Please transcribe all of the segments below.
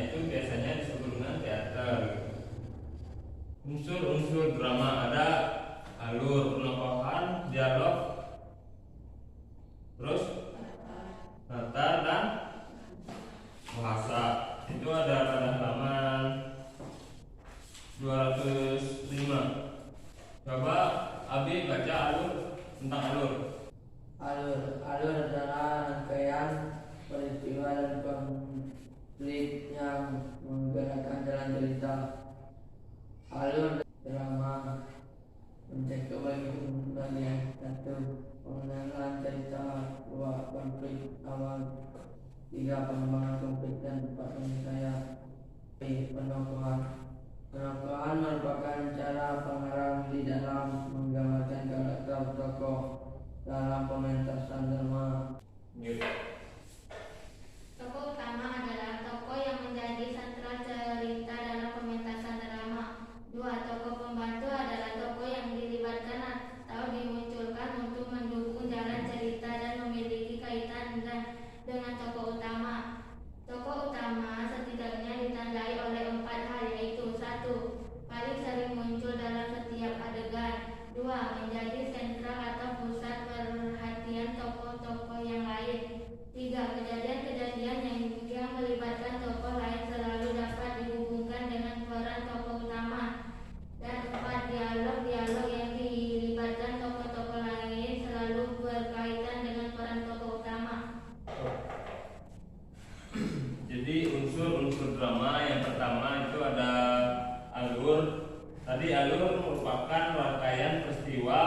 itu biasanya disebut dengan teater. Unsur-unsur drama ada alur, penokohan, dialog, terus latar dan bahasa. Itu ada pada halaman 205. Coba Abi baca alur, tentang alur. Alur adalah rangkaian peristiwa dan konflik yang menggerakkan jalan cerita. Alur drama mencakup bagi bagian 1. Pengenalan cerita, 2. Konflik awal, 3. Pengembangan konflik, dan 4. Penyelesaian. Penokohan merupakan cara pengarang di dalam menggambarkan karakter tokoh dalam pementasan drama. Tokoh utama adalah tokoh yang menjadi sentral cerita dalam pementasan drama. 2. Tokoh pembantu adalah tokoh yang dilibatkan atau dimunculkan untuk mendukung jalan cerita dan memiliki kaitan dengan tokoh utama. Tokoh utama setidaknya ditandai oleh 4 hal, yaitu 1. Paling sering muncul dalam setiap adegan. 2. Menjadi sentral atau pusat perhatian tokoh-tokoh yang lain. 3. Kejadian-kejadian yang melibatkan tokoh lain selalu dapat dihubungkan dengan peran tokoh utama. Dan 4. Dialog-dialog yang dilibatkan tokoh-tokoh lain selalu berkaitan dengan peran tokoh utama. Jadi unsur-unsur drama yang pertama itu ada alur. Tadi alur merupakan rangkaian peristiwa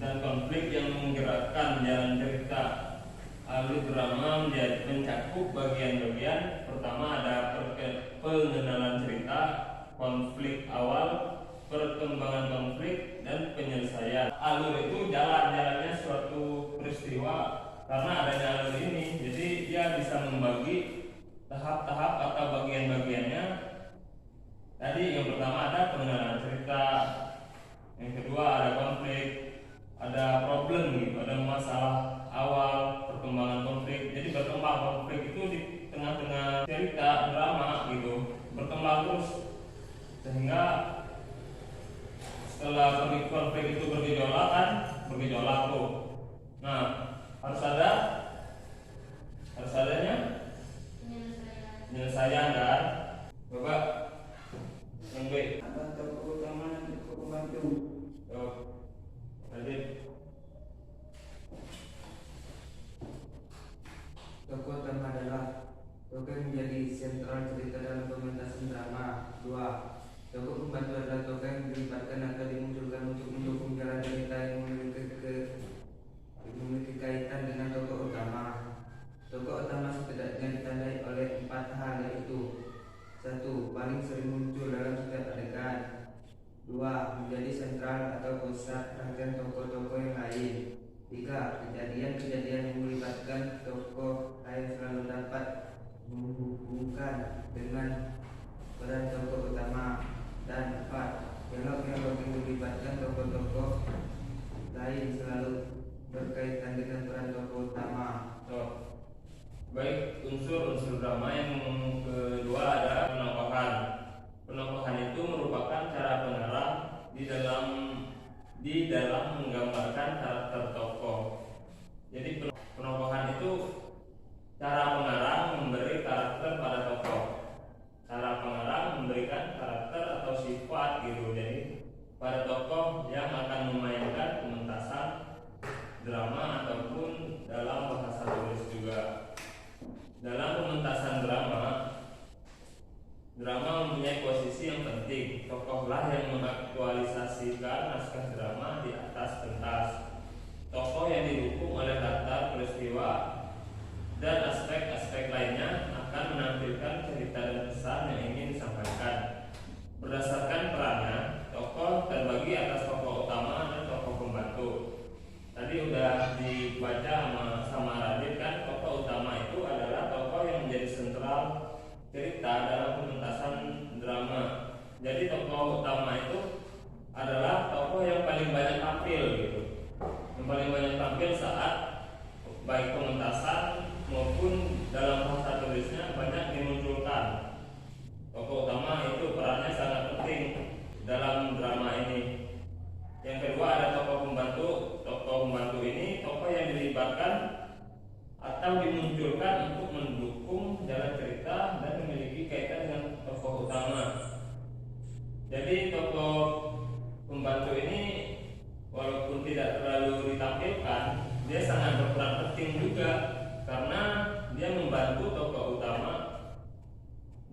dan konflik yang menggerakkan jalan cerita. Alur drama mencakup bagian-bagian. Pertama ada pengenalan cerita, konflik awal, perkembangan konflik, dan penyelesaian. Alur itu jalannya suatu peristiwa. Karena adanya alur ini, jadi dia bisa membagi tahap-tahap atau bagian-bagiannya. Tadi yang pertama ada pengenalan cerita, yang kedua ada konflik, ada problem gitu, ada masalah awal, perkembangan konflik. Jadi berkembang konflik itu di tengah-tengah cerita drama gitu, berkembang terus sehingga setelah konflik itu bergejolak tuh. Nah, harus adanya penyelesaian kan. Coba yang B. Ada tokoh utama dan tokoh pembantu. Adit. Tokoh utama adalah tokoh yang menjadi sentral cerita dalam pementasan drama. 2. Tokoh pembantu adalah tokoh yang dilibatkan atau dimunculkan untuk mendukung jalan cerita yang memiliki kaitan dengan tokoh utama. Tokoh utama setidaknya ditandai oleh 4 hal, yaitu 1. Paling sering muncul dalam setiap adegan. 2. Menjadi sentral atau pusat perhatian tokoh-tokoh yang lain. 3. Kejadian-kejadian yang melibatkan tokoh lain selalu dapat menghubungkan dengan peran tokoh utama. Dan 4. Dialog-dialog yang melibatkan tokoh-tokoh lain selalu berkaitan dengan peran tokoh utama. Baik, unsur-unsur drama yang kedua ada penokohan. Penokohan itu merupakan cara pengarang di dalam menggambarkan karakter tokoh. Jadi penokohan itu cara pengarang memberi karakter pada tokoh. Cara pengarang memberikan karakter atau sifat gitu. Jadi pada tokoh yang akan memainkan pementasan drama ataupun dalam bahasa tulis juga. Dalam pementasan drama mempunyai posisi yang penting. Tokohlah yang mengaktualisasikan naskah drama di atas pentas. Tokoh yang didukung oleh latar peristiwa dan aspek-aspek lainnya akan menampilkan cerita dan pesan yang ingin disampaikan. Berdasarkan perannya, tokoh terbagi atas tokoh utama dan tokoh pembantu. Tadi udah dibaca sama Radit kan, tokoh utama itu adalah tokoh yang menjadi sentral cerita dalam pementasan drama. Jadi tokoh utama itu adalah tokoh yang paling banyak tampil gitu. Yang paling banyak tampil saat baik pementasan maupun dalam bahasa tulisnya banyak dimunculkan.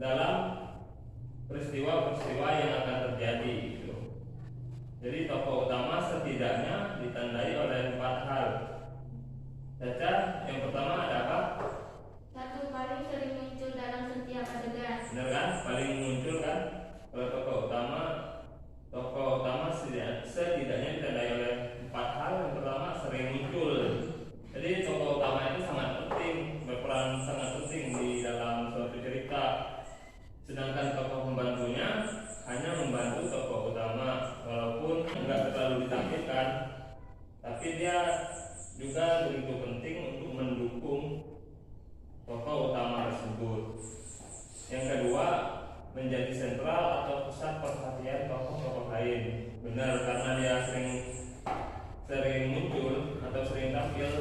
dalam peristiwa-peristiwa yang akan terjadi gitu. Jadi tokoh utama setidaknya ditandai oleh 4 hal. Caca, yang pertama ada apa? 1. Paling sering muncul dalam setiap adegan. Benar kan? Paling muncul kan? Kalau tokoh utama setidaknya ditandai oleh 4 hal. Yang pertama sering muncul. Jadi tokoh utama itu sangat penting, berperan sangat penting di dalam suatu cerita. Sedangkan tokoh pembantunya hanya membantu tokoh utama, walaupun enggak terlalu ditampilkan, tapi dia juga begitu penting untuk mendukung tokoh utama tersebut. Yang kedua, menjadi sentral atau pusat perhatian tokoh-tokoh lain. Benar, karena dia sering muncul atau sering tampil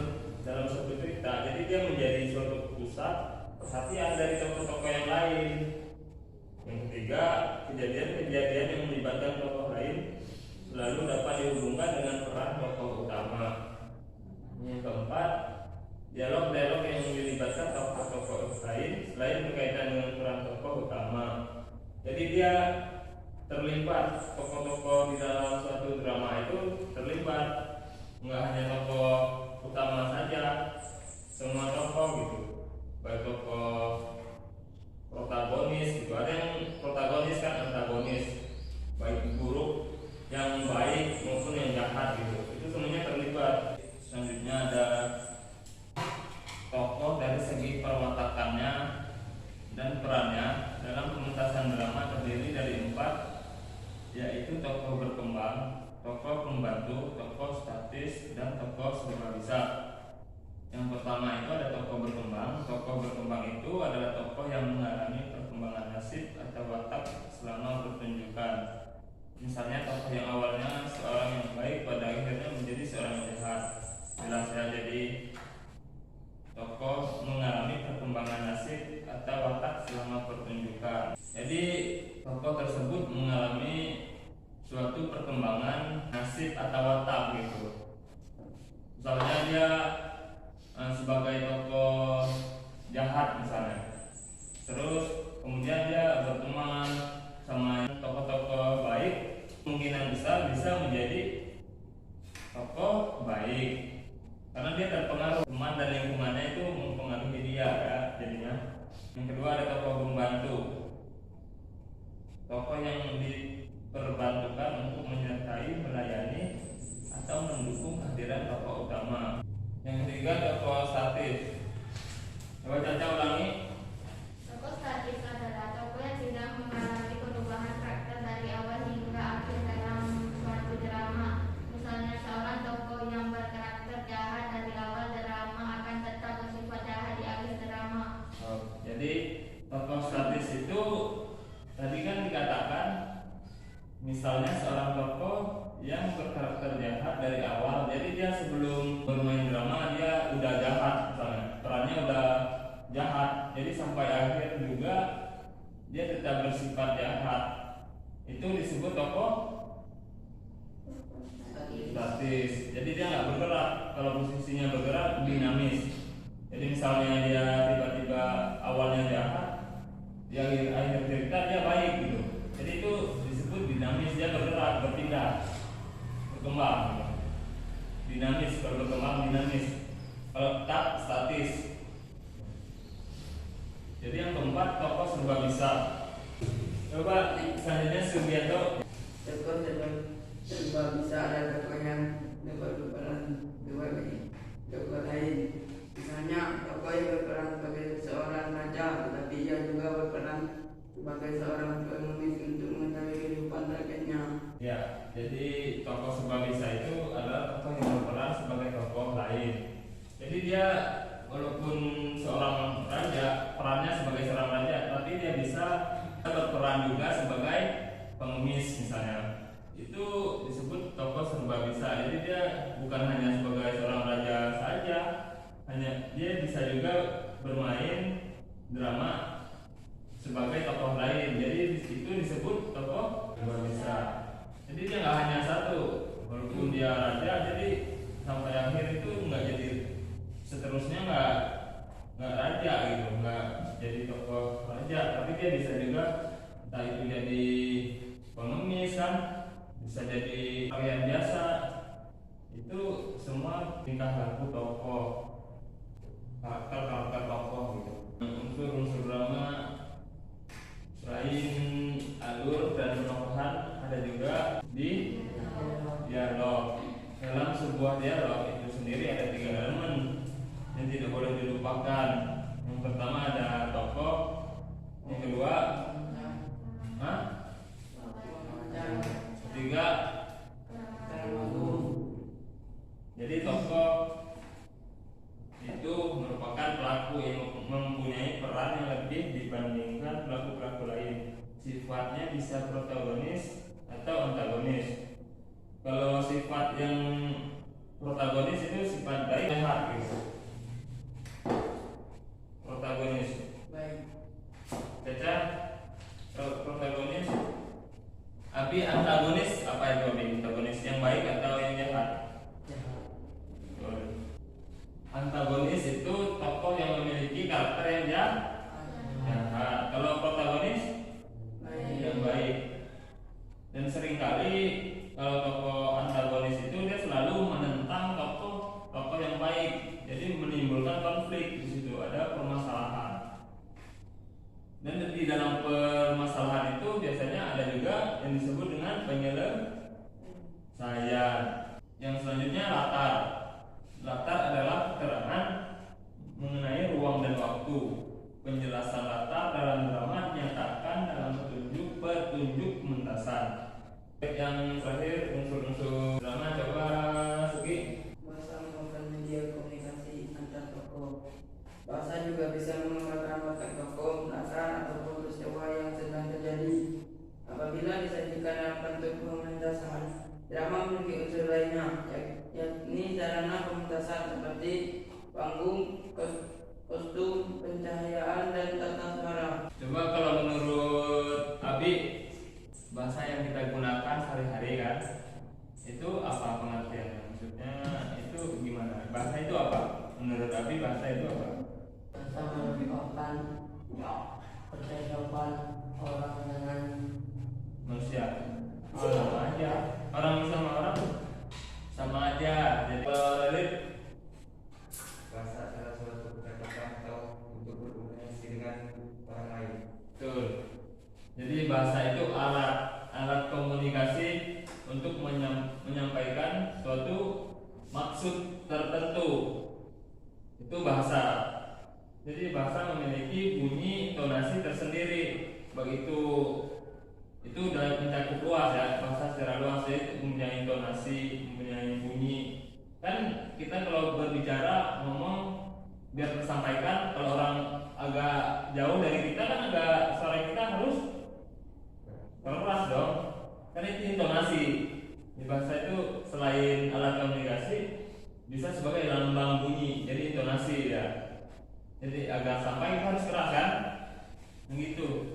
dalam suatu cerita, jadi dia menjadi suatu pusat perhatian dari tokoh-tokoh yang lain. Yang ketiga, kejadian-kejadian yang melibatkan tokoh lain selalu dapat dihubungkan dengan peran tokoh utama. Yang keempat, dialog-dialog yang melibatkan tokoh-tokoh lain selain berkaitan dengan peran tokoh utama. Jadi dia terlibat, tokoh-tokoh di dalam suatu drama itu terlibat, nggak hanya tokoh utama saja, semua tokoh gitu, baik tokoh protagonis gitu, ada yang protagonis kan, antagonis, baik buruk, yang baik maupun yang jahat gitu, itu semuanya terlibat. Selanjutnya ada tokoh dari segi perwatakannya dan perannya dalam pementasan drama terdiri dari 4, yaitu tokoh berkembang, tokoh pembantu, tokoh statis, dan tokoh serba bisa. Yang pertama itu ada tokoh berkembang. Tokoh berkembang itu adalah tokoh yang mengalami perkembangan nasib atau watak selama pertunjukan. Misalnya tokoh yang awalnya seorang yang baik pada akhirnya menjadi seorang yang jahat. Jelas ya, jadi tokoh mengalami perkembangan nasib atau watak selama pertunjukan. Jadi tokoh tersebut mengalami suatu perkembangan nasib atau watak gitu. Misalnya dia sebagai tokoh jahat misalnya, terus kemudian dia berteman sama tokoh-tokoh baik, kemungkinan besar bisa menjadi tokoh baik karena dia terpengaruh teman dan lingkungannya itu mempengaruhi dia ya jadinya. Yang kedua ada tokoh pembantu, tokoh yang diperbantukan untuk menyertai, melayani atau mendukung kehadiran tokoh utama. Yang ketiga tokoh statis. Coba Caca ulangi. Tokoh statis adalah tokoh yang tidak mengalami perubahan karakter dari awal hingga akhir dalam suatu drama. Misalnya seorang tokoh yang berkarakter jahat dari awal drama akan tetap bersifat jahat di akhir drama. Jadi tokoh statis itu tadi kan dikatakan, misalnya seorang tokoh yang berkarakter jahat dari awal, jadi dia sebelum bermain drama dia udah jahat, misalnya perannya udah jahat, jadi sampai akhir juga dia tetap bersifat jahat. Itu disebut tokoh statis. Jadi dia nggak bergerak. Kalau posisinya bergerak dinamis. Jadi misalnya dia tiba-tiba awalnya jahat, di akhir cerita dia baik gitu. Jadi itu disebut dinamis, dia bergerak, berpindah, berkembang. Dinamis, kalau berkembang dinamis. Kalau tetap statis. Jadi yang keempat tokoh serba bisa. Coba selanjutnya Sugianto. Tokoh serba bisa ada tokoh yang dapat berperan tokoh lain. Misalnya tokoh yang berperan sebagai seorang raja, tetapi ia juga berperan sebagai seorang pengemis untuk mengetahui kehidupan rakyatnya. Ya, jadi tokoh serba bisa itu adalah tokoh yang berperan sebagai tokoh lain. Jadi dia walaupun seorang raja, perannya sebagai seorang raja, tapi dia bisa berperan juga sebagai pengemis misalnya. Itu disebut tokoh serba bisa. Jadi dia bukan hanya sebagai seorang raja saja, hanya dia bisa juga bermain drama sebagai tokoh lain. Jadi itu disebut tokoh serba bisa. Jadi dia nggak hanya satu, walaupun dia raja, jadi sampai akhir itu nggak jadi seterusnya nggak raja gitu, nggak jadi tokoh raja, tapi dia bisa juga, entah itu jadi pengemis kan, bisa jadi pakaian biasa, itu semua tingkah laku tokoh, karakter tokoh gitu. Unsur-unsur drama selain alur dan penokohan ada juga di dialog. Dalam sebuah dialog itu sendiri ada 3 elemen yang tidak boleh dilupakan. Yang pertama ada tokoh, yang kedua ketiga. Jadi tokoh itu merupakan pelaku yang mempunyai peran yang lebih dibandingkan pelaku-pelaku lain. Sifatnya bisa protagonis atau antagonis. Kalau sifat yang protagonis itu sifat baik jahat gitu. Protagonis. Baik. Caca, protagonis. Abi antagonis apa itu Abi? Antagonis yang baik atau yang jahat? Antagonis itu tokoh yang memiliki karakter yang jahat. Kalau protagonis yang baik. Dan seringkali kalau tokoh antagonis itu dia selalu menentang tokoh yang baik. Jadi menimbulkan konflik, di situ ada permasalahan. Dan di dalam permasalahan itu biasanya ada juga yang disebut dengan penyelesaian. Yang selanjutnya latar. Latar adalah keterangan mengenai ruang dan waktu. Penjelasan latar dalam drama dinyatakan dalam petunjuk pementasan. Yang terakhir unsur-unsur drama, coba Sugi. Bahasa merupakan media komunikasi antar tokoh. Bahasa juga bisa menggambarkan watak tokoh, latar ataupun peristiwa yang sedang terjadi. Apabila disajikan dalam bentuk pementasan, drama memiliki unsur lainnya, yakni sarana pementasan seperti panggung, kostum, pencahayaan, dan tata suara. Coba kalau menurut Abi, bahasa yang kita gunakan sehari-hari kan, itu apa pengertiannya? Maksudnya itu gimana? Bahasa itu apa? Menurut Abi bahasa itu apa? Bahasa merupakan percakapan orang dengan Manusia. Sama aja. Orang sama orang sama aja. Jadi kalau Relit, Bahasa adalah suatu percakapan atau untuk berkomunikasi dengan orang lain. betul. Jadi bahasa itu alat komunikasi untuk menyampaikan suatu maksud tertentu. Itu bahasa. Jadi bahasa memiliki bunyi intonasi tersendiri. Begitu itu udah mencakup luas ya, bahasa secara luas ya, mempunyai intonasi, mempunyai bunyi. Kan kita kalau berbicara ngomong biar tersampaikan, kalau orang agak jauh dari kita kan agak suara kita harus keras dong. Kan itu intonasi. Di bahasa itu selain alat komunikasi bisa sebagai lambang bunyi, jadi intonasi ya. Jadi agak sampai harus keras kan? Begitu.